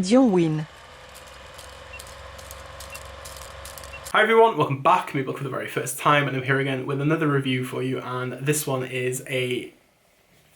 Dion win. Hi everyone, welcome back. Maybe for the very first time, and I'm here again with another review for you, and this one is a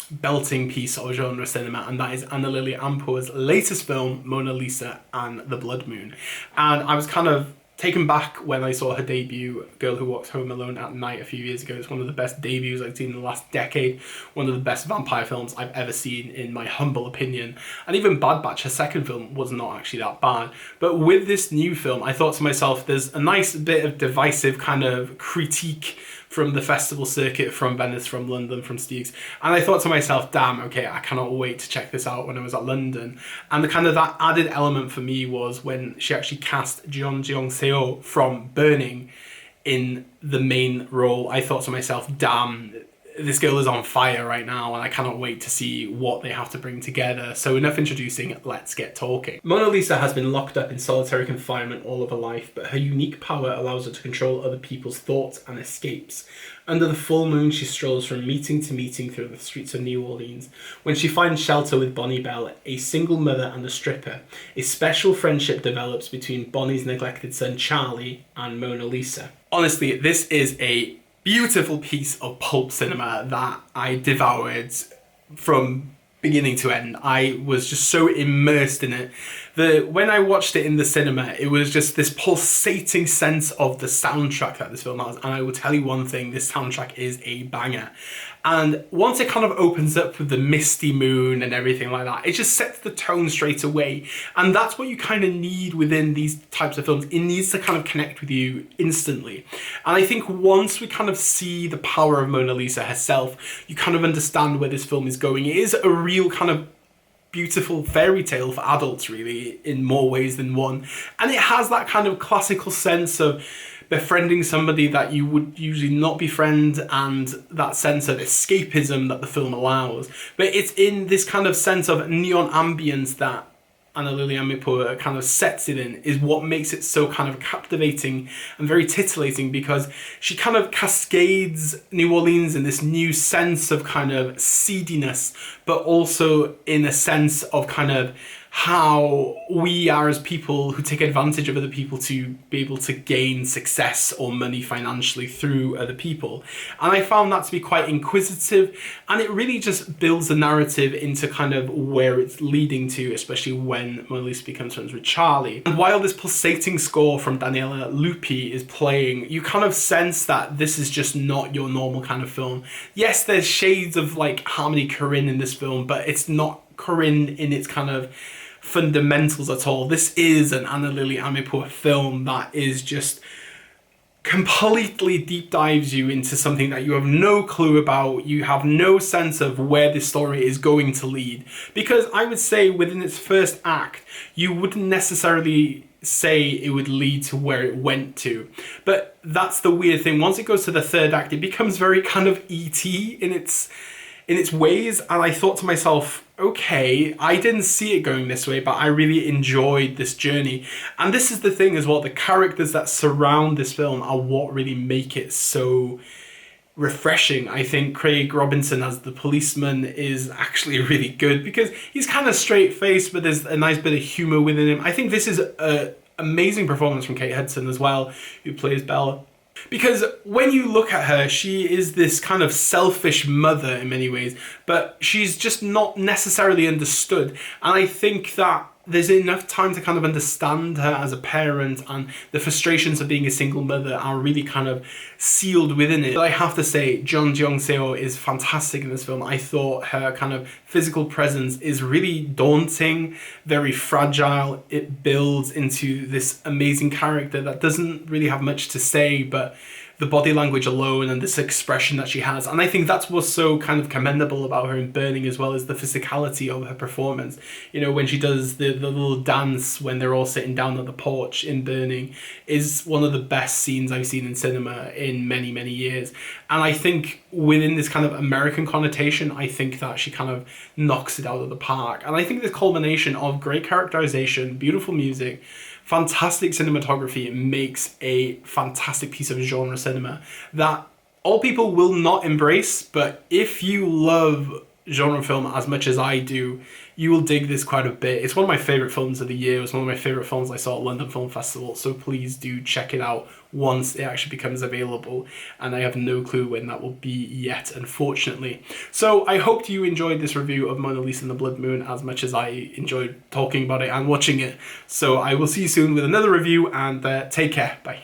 belting piece of genre cinema, and that is Amirpour's latest film, Mona Lisa and the Blood Moon. And I was kind of taken back when I saw her debut, Girl Who Walks Home Alone at Night, a few years ago. It's one of the best debuts I've seen in the last decade, one of the best vampire films I've ever seen, in my humble opinion. And even Bad Batch, her second film, was not actually that bad. But with this new film, I thought to myself, there's a nice bit of divisive kind of critique from the festival circuit, from Venice, from London, from Steve's. And I thought to myself, damn, okay, I cannot wait to check this out when I was at London. And the kind of that added element for me was when she actually cast Jong-seo from Burning in the main role. I thought to myself, damn, this girl is on fire right now, and I cannot wait to see what they have to bring together. So enough introducing, let's get talking. Mona Lisa has been locked up in solitary confinement all of her life, but her unique power allows her to control other people's thoughts and escapes. Under the full moon, she strolls from meeting to meeting through the streets of New Orleans. When she finds shelter with Bonnie Bell, a single mother and a stripper, a special friendship develops between Bonnie's neglected son Charlie and Mona Lisa. Honestly, this is a beautiful piece of pulp cinema that I devoured from beginning to end. I was just so immersed in it. When I watched it in the cinema, it was just this pulsating sense of the soundtrack that this film has. And I will tell you one thing, this soundtrack is a banger. And once it kind of opens up with the misty moon and everything like that, it just sets the tone straight away. And that's what you kind of need within these types of films. It needs to kind of connect with you instantly. And I think once we kind of see the power of Mona Lisa herself, you kind of understand where this film is going. It is a real kind of beautiful fairy tale for adults, really, in more ways than one. And it has that kind of classical sense of befriending somebody that you would usually not befriend, and that sense of escapism that the film allows. But it's in this kind of sense of neon ambience that Amirpour kind of sets it in, is what makes it so kind of captivating and very titillating, because she kind of cascades New Orleans in this new sense of kind of seediness, but also in a sense of kind of how we are as people who take advantage of other people to be able to gain success or money financially through other people. And I found that to be quite inquisitive, and it really just builds the narrative into kind of where it's leading to, especially when Mona Lisa becomes friends with Charlie. And while this pulsating score from Daniela Lupi is playing, you kind of sense that this is just not your normal kind of film. Yes, there's shades of like Harmony Korine in this film, but it's not Korine in its kind of fundamentals at all. This is an Amirpour film that is just completely deep dives you into something that you have no clue about. You have no sense of where this story is going to lead, because I would say within its first act you wouldn't necessarily say it would lead to where it went to. But that's the weird thing. Once it goes to the third act, it becomes very kind of E.T. in its ways, and I thought to myself, okay, I didn't see it going this way, but I really enjoyed this journey. And this is the thing as well, the characters that surround this film are what really make it so refreshing. I think Craig Robinson as the policeman is actually really good, because he's kind of straight-faced, but there's a nice bit of humour within him. I think this is an amazing performance from Kate Hudson as well, who plays Bella. Because when you look at her, she is this kind of selfish mother in many ways, but she's just not necessarily understood. And I think that there's enough time to kind of understand her as a parent, and the frustrations of being a single mother are really kind of sealed within it. But I have to say, Jong-seo is fantastic in this film. I thought her kind of physical presence is really daunting, very fragile. It builds into this amazing character that doesn't really have much to say, but the body language alone and this expression that she has. And I think that's what's so kind of commendable about her in Burning, as well as the physicality of her performance. You know, when she does the little dance when they're all sitting down at the porch in Burning is one of the best scenes I've seen in cinema in many, many years. And I think within this kind of American connotation, I think that she kind of knocks it out of the park. And I think this culmination of great characterization, beautiful music, fantastic cinematography makes a fantastic piece of genre cinema that all people will not embrace. But if you love genre film as much as I do, you will dig this quite a bit. It's one of my favourite films of the year. It was one of my favourite films I saw at London Film Festival, so please do check it out once it actually becomes available, and I have no clue when that will be yet, unfortunately. So I hope you enjoyed this review of Mona Lisa and the Blood Moon as much as I enjoyed talking about it and watching it. So I will see you soon with another review, and take care. Bye.